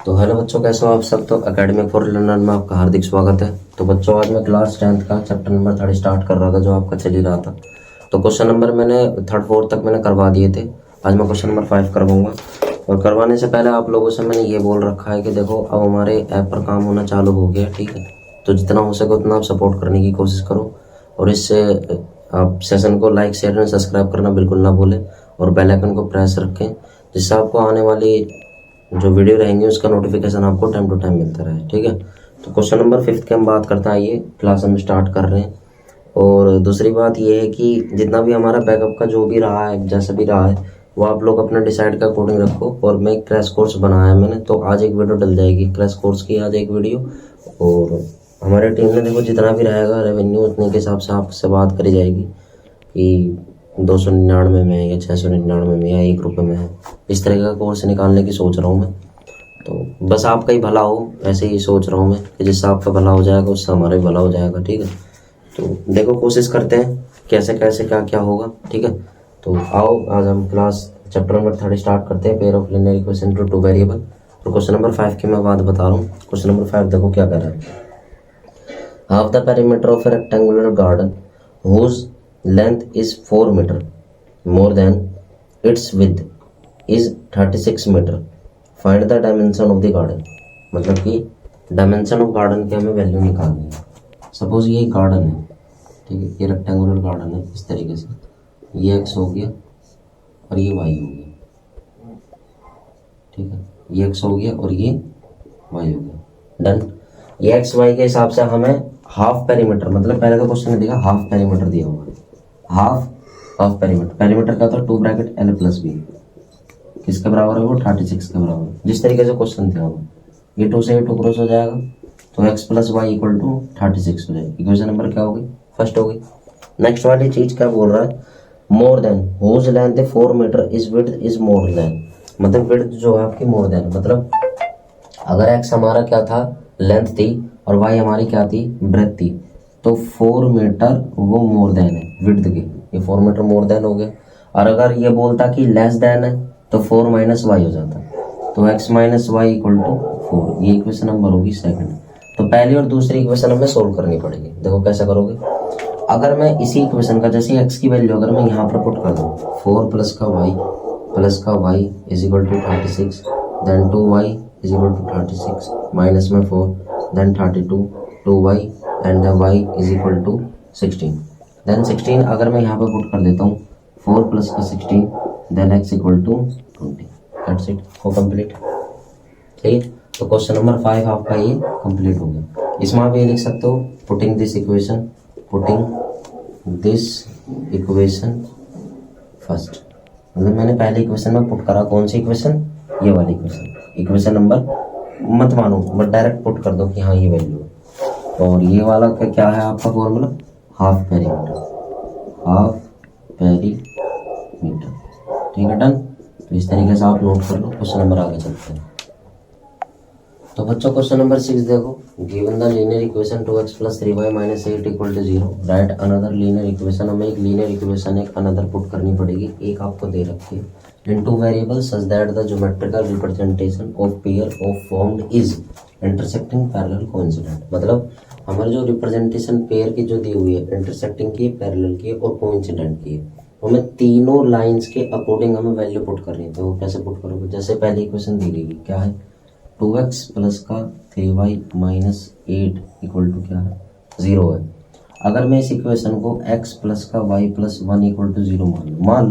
तो हेलो बच्चों, कैसे हो आप सब। तो एकेडमिक फॉर लर्नर में आपका हार्दिक स्वागत है। तो बच्चों, आज मैं क्लास 10th का चैप्टर नंबर 3 स्टार्ट कर रहा था, जो आपका चल ही रहा था। तो क्वेश्चन नंबर मैंने 3rd 4th तक मैंने करवा दिए थे। आज मैं क्वेश्चन नंबर 5 करवाऊंगा। और करवाने से पहले आप लोगों से मैंने ये बोल रखा है कि देखो, अब हमारे ऐप पर काम होना चालू हो गया, ठीक है। तो जितना हो सके उतना आप सपोर्ट करने की कोशिश करो, और इससे आप सेशन को लाइक शेयर एंड सब्सक्राइब करना बिल्कुल ना भूलें, और बेल आइकन को प्रेस रखें, जिससे आपको आने वाली जो वीडियो रहेंगी उसका नोटिफिकेशन आपको टाइम टू टाइम मिलता रहे, ठीक है। तो क्वेश्चन नंबर 5 की हम बात करते हैं। आइए, क्लास हम स्टार्ट कर रहे हैं। और दूसरी बात ये है कि जितना भी हमारा बैकअप का जो भी रहा है, जैसा भी रहा है, वो आप लोग अपना डिसाइड का अकॉर्डिंग रखो। और मैं क्रैश कोर्स बनाया है मैंने, तो आज एक वीडियो डल जाएगी क्रैश कोर्स की, आज एक वीडियो। और हमारे टीम में देखो जितना भी रहेगा रेवेन्यू, उतने के हिसाब से आपसे बात करी जाएगी कि 299 में है या 699 में या 1 रुपये में है। इस तरह का कोर्स निकालने की सोच रहा हूँ मैं। तो बस आपका ही भला हो, ऐसे ही सोच रहा हूँ मैं कि जिससे आपका भला हो जाएगा उससे हमारा भी भला हो जाएगा, ठीक है। तो देखो, कोशिश करते हैं कैसे कैसे क्या क्या होगा, ठीक है। तो आओ, आज हम क्लास चैप्टर नंबर 3 स्टार्ट करते हैं, pair of linear equation two 2 variable. और क्वेश्चन नंबर 5 की मैं बात बता रहा हूँ। क्वेश्चन नंबर 5 देखो क्या कर रहा है। Half the perimeter of A rectangular garden whose length is 4 meter more than its width is 36 meter. Find the dimension of the garden. मतलब कि डायमेंशन ऑफ गार्डन की हमें वैल्यू निकालनी है। सपोज ये गार्डन है, ठीक है, ये रेक्टेंगुलर गार्डन है इस तरीके से। ये एक्स हो गया और ये वाई हो गया, ठीक है। ये एक्स हो गया और ये वाई हो गया, डन। ये एक्स वाई के हिसाब से हमें हाफ पेरीमीटर, मतलब पहले तो क्वेश्चन में दिया हाफ पेरीमीटर दिया हुआ है। हाफ पेरीमीटर, पेरीमीटर का तो 2 ब्रैकेट L प्लस बी किसके बराबर है, वो 36 के बराबर है। जिस तरीके से क्वेश्चन दिया हुआ, ये 2 से 2 क्रॉस हो जाएगा, तो x plus y equal to 36 हो जाएगी। इक्वेशन नंबर क्या होगी, फर्स्ट होगी। नेक्स्ट वाली चीज क्या बोल रहा है, more than whose length 4 metre is width is more than, मतलब विड्थ जो है आपकी मोर देन, मतलब अगर x हमारा क्या था, लेंथ थी, और y हमारी क्या थी, ब्रेथ थी, तो 4 मीटर वो मोर देन है विड्थ की, ये 4 मीटर मोर देन हो गया। और अगर ये बोलता कि लेस देन है तो 4 माइनस वाई हो जाता, तो x minus y equal to 4। ये इक्वेशन नंबर होगी सेकंड। तो पहली और दूसरी इक्वेशन हमें सोल्व करनी पड़ेगी। देखो कैसे करोगे। अगर मैं इसी इक्वेशन का, जैसे x की वैल्यू अगर मैं यहाँ पर पुट कर दूँ, 4 प्लस का y is equal to 36, then 2y is equal to 36 minus में 4, then 32, 2y and y is equal to 16, then 16 अगर मैं यहाँ पर पुट कर देता हूँ, 4 प्लस का 16, then x equal to 20। That's it, हो कंप्लीट, ठीक है। तो क्वेश्चन नंबर 5 आपका ये कंप्लीट हो गया। इसमें आप ये लिख सकते हो, पुटिंग दिस इक्वेशन फर्स्ट, मतलब मैंने पहले इक्वेशन में पुट करा, कौन सी इक्वेशन, ये वाली इक्वेशन। इक्वेशन नंबर मत मानो, बट डायरेक्ट पुट कर दो कि हाँ ये वैल्यू है। और ये वाला क्या है आपका फॉर्मूला, हाफ पेरीमीटर, ठीक है, डन। तो इस तरीके से आप नोट कर लो। क्वेश्चन नंबर आगे चलते हैं। तो बच्चों, क्वेश्चन नंबर 6 देखो, given the linear equation 2x plus 3y minus 8 equal to 0, right another linear equation. हमें एक लीनियर इक्वेशन एक अनदर पुट करनी पड़ेगी, एक आपको दे रखी है, in 2 variables such that the geometrical representation of pair of formed is intersecting parallel coincident. मतलब हमारी जो रिप्रेजेंटेशन पेयर की जो दी हुई है, इंटरसेक्टिंग की, पैरेलल की और कोइंसिडेंट की है, हमें तीनों लाइंस के अकॉर्डिंग हमें वैल्यू पुट करनी है। तो वो कैसे पुट करोगे, जैसे पहली इक्वेशन दी गई क्या है, 2x प्लस का 3y माइनस 8 इक्वल टू क्या है, 0 है। अगर मैं इस इक्वेशन को x प्लस का y प्लस 1 इक्वल टू 0 मान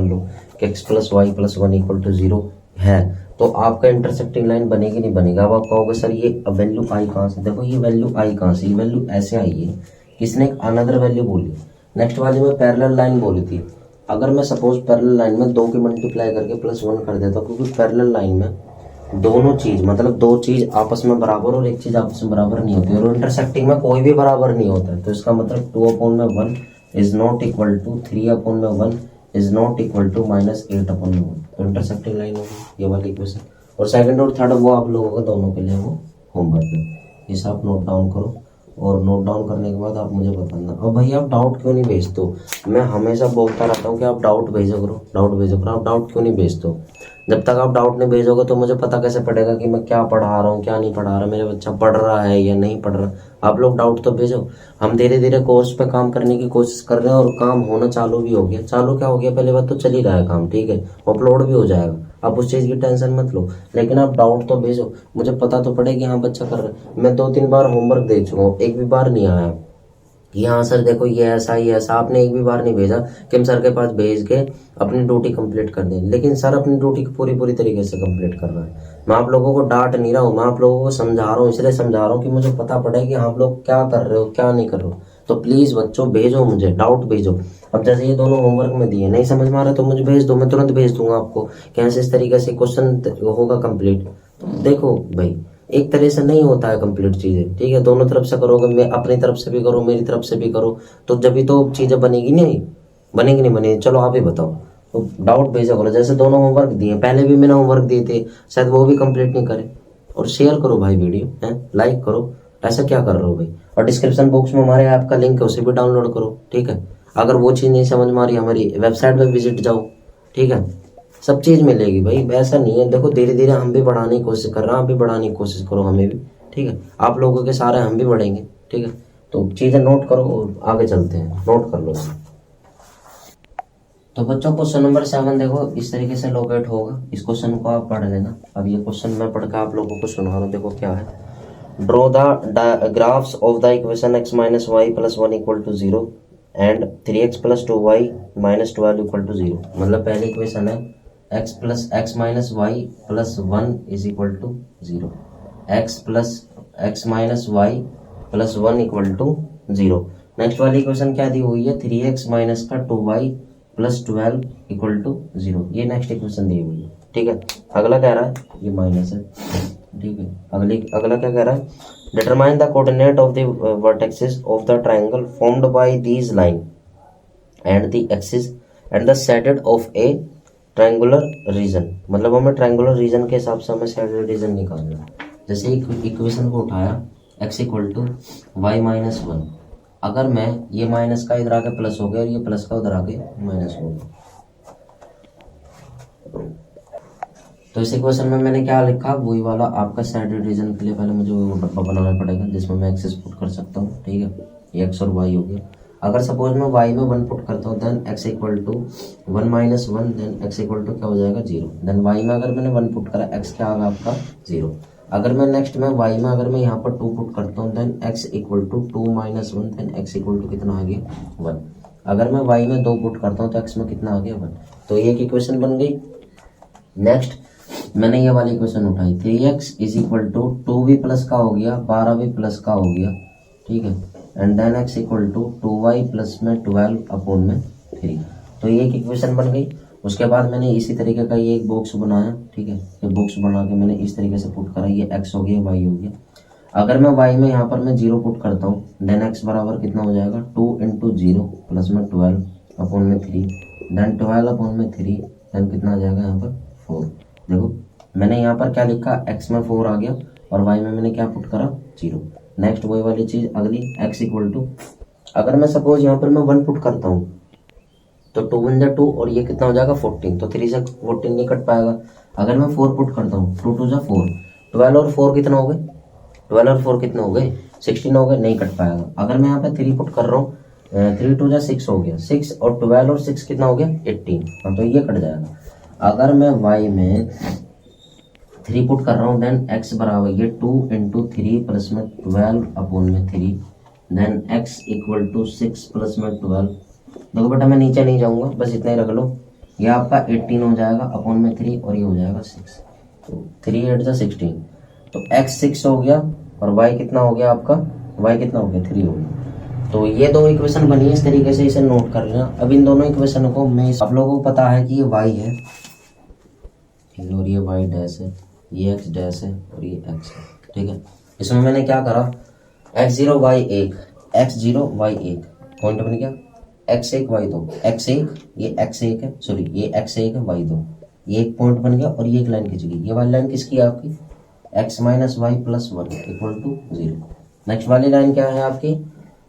लो कि x plus y plus 1 equal to 0 है, तो आपका इंटरसेक्टिंग लाइन बनेगी नहीं बनेगा। अब आप कहोगे सर ये वैल्यू आई कहाँ से, देखो ये वैल्यू आई कहाँ से, ये वैल्यू ऐसे आई है, किसने एक अनदर वैल्यू बोली। नेक्स्ट वाली में पैरेलल लाइन बोली थी। अगर मैं सपोज पैरेलल लाइन में 2 की मल्टीप्लाई करके प्लस 1 कर देता हूँ, क्योंकि पैरेलल लाइन में दोनों चीज, मतलब 2 चीज आपस में बराबर और एक चीज आपस में बराबर नहीं होती, और इंटरसेक्टिंग में कोई भी बराबर नहीं होता है। तो इसका मतलब 2/1 is not equal to 3/1 is not equal to minus 8/1। तो इंटरसेक्टिंग लाइन होगी ये वाली इक्वेशन। और सेकंड और थर्ड वो आप लोगों का दोनों के लिए वो होमवर्क है, इसे आप नोट डाउन करो। और नोट डाउन करने के बाद आप मुझे बताना। और भाई आप डाउट क्यों नहीं भेजते हो, मैं हमेशा बोलता रहता हूँ कि आप डाउट भेजो करो, आप डाउट क्यों नहीं भेजते हो। जब तक आप डाउट नहीं भेजोगे तो मुझे पता कैसे पड़ेगा कि मैं क्या पढ़ा रहा हूँ क्या नहीं पढ़ा रहा, मेरा बच्चा पढ़ रहा है या नहीं पढ़ रहा। आप लोग डाउट तो भेजो। हम धीरे धीरे कोर्स पे काम करने की कोशिश कर रहे हैं और काम होना चालू भी हो गया। चालू क्या हो गया, पहले बात तो चल ही रहा है काम, ठीक है, अपलोड भी हो जाएगा, आप उस चीज़ की टेंशन मत लो। लेकिन आप डाउट तो भेजो, मुझे पता तो पड़े कि हाँ बच्चा कर रहा है। मैं 2-3 बार होमवर्क दे चुका हूँ, एक भी बार नहीं आया कि हाँ सर देखो ये ऐसा ही ऐसा। आपने एक भी बार नहीं भेजा कि हम सर के पास भेज के अपनी ड्यूटी कंप्लीट कर दें, लेकिन सर अपनी ड्यूटी को पूरी पूरी तरीके से कंप्लीट कर रहा है। मैं आप लोगों को डांट नहीं रहा हूँ, मैं आप लोगों को समझा रहा हूँ, इसलिए समझा रहा हूँ कि मुझे पता पड़े कि आप लोग क्या कर रहे हो क्या नहीं कर रहे हो। तो प्लीज़ बच्चों भेजो, मुझे डाउट भेजो। अब जैसे ये दोनों होमवर्क में दिए, नहीं समझ में आ रहा तो मुझे भेज दो, मैं तुरंत भेज दूंगा आपको कैसे इस तरीके से क्वेश्चन होगा कंप्लीट। तो देखो भाई, एक तरह से नहीं होता है कंप्लीट चीजें, ठीक है, दोनों तरफ से करोगे, मैं अपनी तरफ से भी करो मेरी तरफ से भी करो, तो जब भी तो चीजें बनेगी नहीं, बनेगी नहीं बनेगी। चलो आप ही बताओ, तो डाउट भेजा करो। जैसे दोनों होमवर्क दिए, पहले भी मैंने होमवर्क दिए थे, शायद वो भी कंप्लीट नहीं करे। और शेयर करो भाई वीडियो है, लाइक करो, ऐसा क्या कर रहे हो भाई। और डिस्क्रिप्शन बॉक्स में हमारे ऐप का लिंक है, उसे भी डाउनलोड करो, ठीक है। अगर वो चीज़ नहीं समझ में आ रही, हमारी वेबसाइट पर विजिट जाओ, ठीक है, सब चीज़ मिलेगी भाई। ऐसा नहीं है, देखो धीरे धीरे हम भी बढ़ाने की कोशिश कर रहे हैं, आप भी बढ़ाने की कोशिश करो, हमें भी, ठीक है। आप लोगों के सारे हम भी बढ़ेंगे, ठीक है। तो चीज़ें नोट करो और आगे चलते हैं, नोट कर लो। तो बच्चों क्वेश्चन नंबर 7 देखो इस तरीके से लोकेट होगा, इस क्वेश्चन को आप पढ़ लेना। अब ये क्वेश्चन मैं पढ़ के आप लोगों को सुना रहा हूँ, देखो क्या है। Draw the graphs of the equation x minus y plus 1 equal to 0 and 3x plus 2y minus 12 equal to 0। मतलब पहली इक्वेशन है x plus x minus y plus 1 is equal to 0, x plus x minus y plus 1 equal to 0। Next वाली equation क्या दी हुई है, 3x minus का 2y plus 12 equal to 0। ये नेक्स्ट इक्वेशन दी हुई है, ठीक है। अगला कह रहा है, ये माइनस है, ठीक है। अगला क्या कह रहा है, determine the coordinate of the vertexes of the triangle formed by these line and the axis and the shaded of a triangular region. मतलब हमें ट्रायंगुलर रीजन के हिसाब से हमें सेटेड रीजन निकालना है। जैसे इक्वेशन को उठाया x equal to y minus 1, अगर मैं ये माइनस का इधर आके प्लस हो गया और ये प्लस का उधर आके माइनस हो गया, तो इस इक्वेशन में मैंने क्या लिखा, वही वाला आपका सेटेड रीजन के लिए पहले मुझे वो डब्बा बनाना पड़ेगा जिसमें मैं एक्सेस पुट कर सकता हूँ, ठीक है। ये एक्स और वाई हो गया। अगर सपोज मैं वाई में 1 पुट करता हूँ, then x equal to 1 minus 1, then x equal to क्या हो जाएगा 0। देन वाई में अगर मैंने 1 पुट करा, एक्स क्या आएगा आपका 0। अगर मैं नेक्स्ट में वाई में अगर मैं यहाँ पर 2 पुट करता हूँ, then x equal to 2 minus 1, then x equal to कितना आ गया 1। अगर मैं वाई में 2 पुट करता हूँ तो एक्स में कितना आ गया 1। तो ये एक इक्वेशन बन गई। नेक्स्ट मैंने ये वाली इक्वेशन उठाई, 3x is equal to 2v plus का हो गया 12v प्लस का हो गया, ठीक है। And then x equal to 2y plus में 12 अपॉन में 3। तो ये एक इक्वेशन बन गई। उसके बाद मैंने इसी तरीके का ये एक बॉक्स बनाया, ठीक है। ये बॉक्स बना के मैंने इस तरीके से पुट करा, ये x हो गया y हो गया। अगर मैं y में यहाँ पर मैं 0 पुट करता हूँ, देन x बराबर कितना हो जाएगा 2 इंटू 0 प्लस में 12 अपॉन में 3, देन 12 अपॉन में 3, देन कितना आ जाएगा यहाँ पर 4। देखो मैंने यहाँ पर क्या लिखा, x में 4 आ गया और y में मैंने क्या पुट करा 0। नेक्स्ट वही वाली चीज अगली, x इक्वल टू, अगर मैं सपोज यहाँ पर मैं 1 पुट करता हूँ तो 2 1 जा 2 और ये कितना हो जाएगा 14, तो 3 से 14 नहीं कट पाएगा। अगर मैं 4 पुट करता हूँ 2 2 जा 4, 12 और 4 कितना हो गए, 12 और 4 कितना हो गए 16 हो गए, नहीं कट पाएगा। अगर मैं यहाँ पे 3 पुट कर रहा हूँ, 3 2 जा 6 हो गया, 6 और 12 और 6 कितना हो गया 18, हाँ तो ये कट जाएगा। अगर मैं y में 3 पुट कर रहा हूँ, देन x बराबर ये 2 इंटू 3 प्लस में 12 अपॉन में 3, then x equal to 6 plus में 12। देखो बेटा मैं नीचे नहीं जाऊंगा, बस इतना ही रख लो। ये आपका 18 हो जाएगा अपॉन में 3 और ये हो जाएगा 6, तो 3 8 जा 16, तो x 6 हो गया और y कितना हो गया आपका, y कितना हो गया 3 हो गया। तो ये दो इक्वेशन बनी है, इस तरीके से इसे नोट कर लेना। अब इन दोनों इक्वेशन को मैं, आप लोगों को पता है कि ये y है और ये y डैश है, ये x डैश है और ये x है, ठीक है। इसमें मैंने क्या करा, x0 y1, x0 y1 point बन गया, x1 y2, x1 ये x1 है, सॉरी ये x1 है y2, ये एक पॉइंट बन गया और ये एक लाइन खिंच गई। ये वाली लाइन किसकी है आपकी, x minus y plus 1 equal to 0। Next वाली लाइन क्या है आपकी,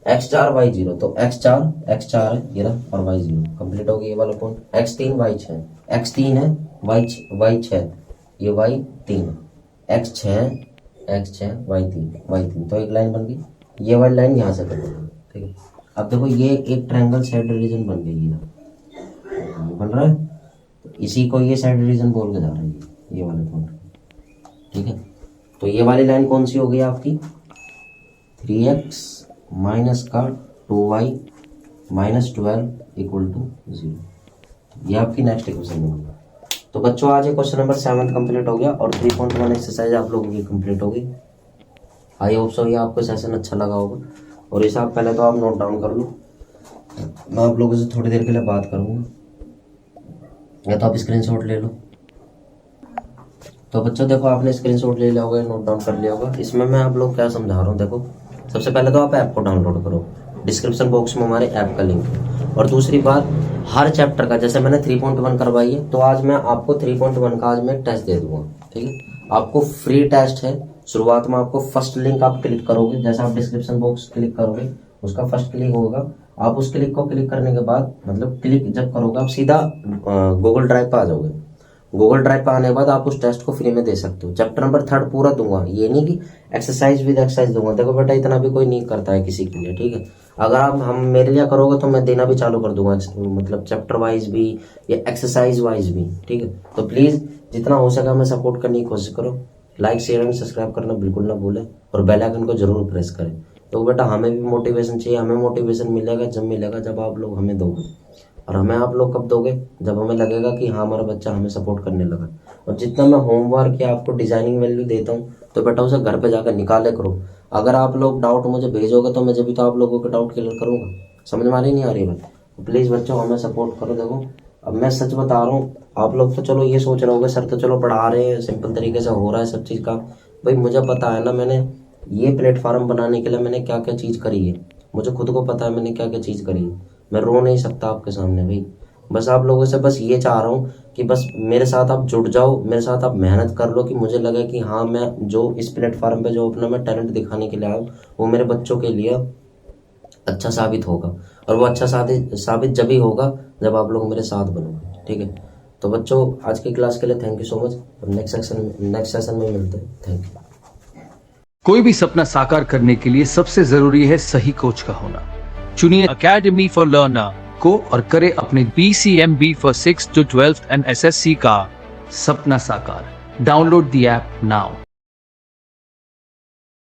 x4 y0, तो x4 है ये रहा, और y0 कंप्लीट हो गया। ये वाला पॉइंट x3 y6, x3 है y6, ये y3, x6 y3, तो एक लाइन बन गई। ये वाली लाइन यहाँ से कट गई, ठीक है। अब देखो ये एक ट्रायंगल साइड डिवीजन बन गई, ये बन रहा है, तो इसी को ये साइड डिवीजन बोल के जा रहा है, ये वाले पॉइंट, ठीक है। तो ये वाली लाइन कौन सी हो गई आपकी, 3x माइनस का 2y माइनस 12 इक्वल टू 0, ये आपकी नेक्स्ट इक्वेशन होगी। तो बच्चों आज क्वेश्चन नंबर 7 कंप्लीट हो गया और 3.1 एक्सरसाइज आप लोगों की कंप्लीट हो गई। आई होप सो ये आपको सेशन अच्छा लगा होगा, और ये सब पहले तो आप नोट डाउन कर लो, मैं आप लोगों से थोड़ी देर के लिए बात करूँगा, या तो आप स्क्रीनशॉट ले लो। तो बच्चों देखो आपने स्क्रीनशॉट ले लिया होगा, नोट डाउन कर लिया होगा। इसमें मैं आप लोग क्या समझा रहा हूँ, देखो सबसे पहले तो आप ऐप को डाउनलोड करो, डिस्क्रिप्शन बॉक्स में हमारे ऐप का लिंक है। और दूसरी बात, हर चैप्टर का जैसे मैंने 3.1 करवाई है, तो आज मैं आपको 3.1 का आज मैं टेस्ट दे दूंगा, ठीक है। आपको फ्री टेस्ट है। शुरुआत में आपको फर्स्ट लिंक आप क्लिक करोगे, जैसे आप डिस्क्रिप्शन बॉक्स क्लिक करोगे, उसका फर्स्ट क्लिक होगा, आप उस क्लिक को क्लिक करने के बाद, मतलब क्लिक जब करोगे आप सीधा गूगल ड्राइव पर आ जाओगे। गूगल ड्राइव पर आने के बाद आप उस टेस्ट को फ्री में दे सकते हो। चैप्टर नंबर 3 पूरा दूंगा, ये नहीं कि एक्सरसाइज विद एक्सरसाइज दूंगा। देखो बेटा इतना भी कोई नहीं करता है किसी के लिए, ठीक है। अगर आप हम मेरे लिए करोगे तो मैं देना भी चालू कर दूंगा, मतलब चैप्टर वाइज भी या एक्सरसाइज वाइज भी, ठीक है। तो प्लीज जितना हो सका मैं सपोर्ट करने की कोशिश करो। लाइक शेयर एंड सब्सक्राइब करना बिल्कुल ना भूलें, और बेल आइकन को जरूर प्रेस करें। तो बेटा हमें भी मोटिवेशन चाहिए, हमें मोटिवेशन मिलेगा जब आप लोग हमें दोगे, और हमें आप लोग कब दोगे, जब हमें लगेगा कि हाँ हमारा बच्चा हमें सपोर्ट करने लगा। और जितना मैं होमवर्क या आपको डिजाइनिंग वैल्यू देता हूँ, तो बेटा उसे घर पे जाकर निकाले करो। अगर आप लोग डाउट मुझे भेजोगे तो मैं जब भी तो आप लोगों के डाउट क्लियर करूंगा। समझ में आ रही नहीं आ रही बात, तो प्लीज बच्चों हमें सपोर्ट करो। देखो अब मैं सच बता रहा हूँ, आप लोग तो चलो ये सोच रहे होगे सर तो चलो पढ़ा रहे हैं, सिंपल तरीके से हो रहा है सब चीज़ का। भाई मुझे पता है ना, मैंने ये प्लेटफॉर्म बनाने के लिए मैंने क्या क्या चीज़ करी है, मुझे खुद को पता है मैंने क्या क्या चीज़ करी है। मैं रो नहीं सकता आपके सामने भाई। बस आप लोगों से बस ये चाह रहा हूँ कि बस मेरे साथ आप जुड़ जाओ, मेरे साथ आप मेहनत कर लो, कि मुझे लगे कि हाँ मैं जो इस प्लेटफॉर्म पे जो अपना मैं टैलेंट दिखाने के लिए आया हूँ, वो मेरे बच्चों के लिए अच्छा साबित होगा। और वो अच्छा साबित जब ही होगा जब आप लोग मेरे साथ बनोगे, ठीक है। तो बच्चों आज की क्लास के लिए thank you so much. Next session में मिलते हैं। Thank you. कोई भी सपना साकार करने के लिए सबसे जरूरी है सही कोच का होना। चुनिए अकेडमी फॉर लर्नर को और करे अपने BCMB for 6 to 12th and SSC का सपना साकार। Download the app now.